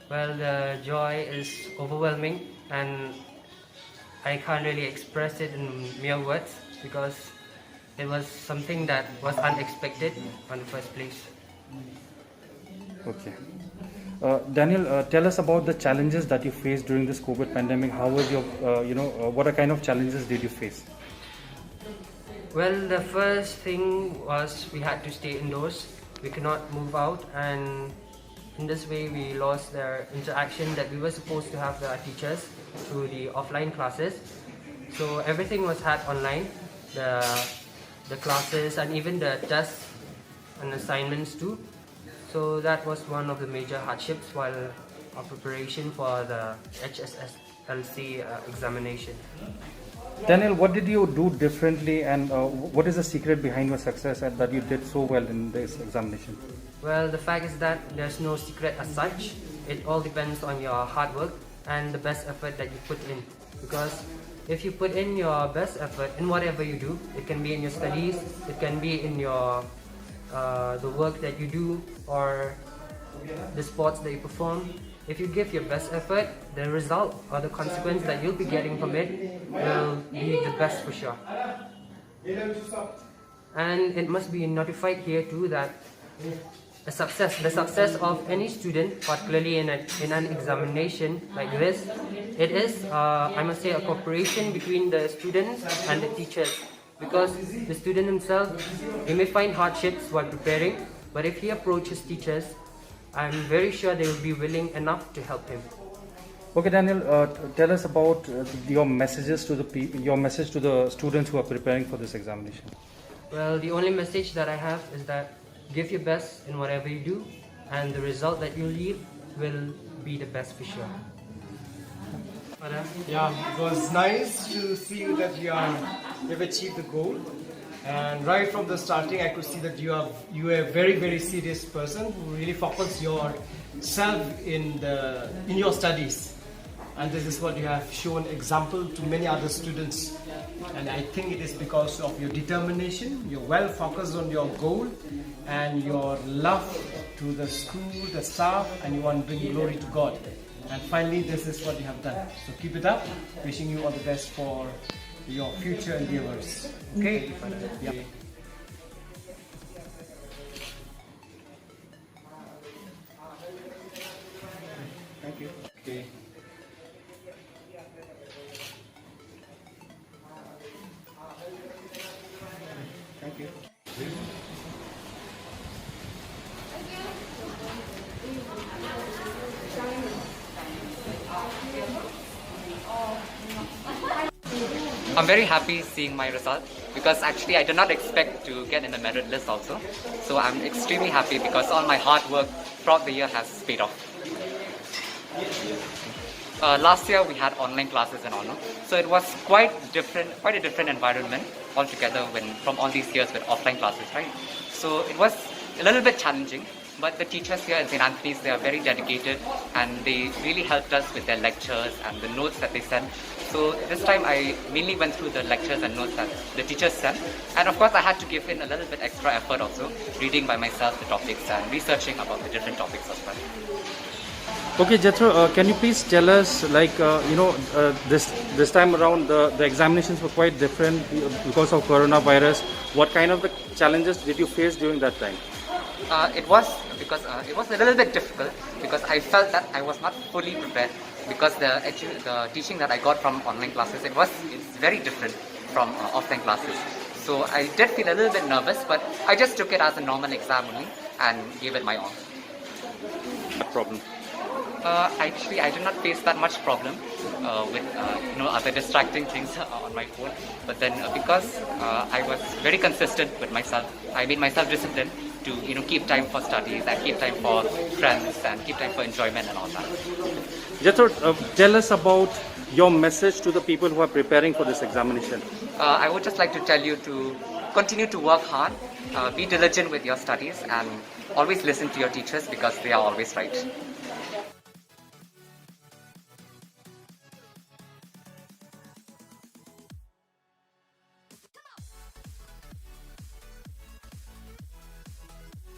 Well, the joy is overwhelming and I can't really express it in mere words because it was something that was unexpected in the first place. Okay. Daniel, tell us about the challenges that you faced during this COVID pandemic. How was your, what kind of challenges did you face? Well, the first thing was we had to stay indoors. We could not move out, and in this way we lost the interaction that we were supposed to have with our teachers through the offline classes. So everything was had online, the classes and even the tests and assignments too. So that was one of the major hardships while our preparation for the HSSLC examination. Daniel, what did you do differently, and what is the secret behind your success and that you did so well in this examination? Well, the fact is that there's no secret as such. It all depends on your hard work and the best effort that you put in. Because if you put in your best effort in whatever you do, it can be in your studies, it can be in your the work that you do or the sports that you perform. If you give your best effort, the result or the consequence that you'll be getting from it will be the best for sure. And it must be notified here too that the success of any student, particularly in an examination like this, it is, I must say, a cooperation between the students and the teachers. Because the student himself, he may find hardships while preparing, but if he approaches teachers, I'm very sure they will be willing enough to help him. Okay, Daniel, tell us about your messages to your message to the students who are preparing for this examination. Well, the only message that I have is that give your best in whatever you do, and the result that you leave will be the best for sure. Yeah, it was nice to see that you've achieved the goal, and right from the starting I could see that you are a very, very serious person who really focuses yourself in your studies, and this is what you have shown example to many other students, and I think it is because of your determination. You're well focused on your goal and your love to the school, the staff, and you want to bring glory to God. And finally, this is what you have done. So keep it up. Wishing you all the best for your future endeavors. Okay? Yeah. Thank you. Okay. Thank you. I'm very happy seeing my result because actually I did not expect to get in the merit list also. So I'm extremely happy because all my hard work throughout the year has paid off. Last year we had online classes and all, so it was quite a different environment altogether from all these years with offline classes, right? So it was a little bit challenging, but the teachers here at St. Anthony's, they are very dedicated and they really helped us with their lectures and the notes that they sent. So this time I mainly went through the lectures and notes that the teachers sent, and of course I had to give in a little bit extra effort also, reading by myself the topics and researching about the different topics as well. Okay, Jethro, can you please tell us, this time around the examinations were quite different because of coronavirus. What kind of the challenges did you face during that time? It was a little bit difficult because I felt that I was not fully prepared because the teaching that I got from online classes, it's very different from offline classes. So I did feel a little bit nervous, but I just took it as a normal exam only and gave it my all. What problem? Actually, I did not face that much problem with other distracting things on my phone. But then because I was very consistent with myself, I made myself disciplined to keep time for studies and keep time for friends and keep time for enjoyment and all that. Jethro, tell us about your message to the people who are preparing for this examination. I would just like to tell you to continue to work hard, be diligent with your studies, and always listen to your teachers because they are always right.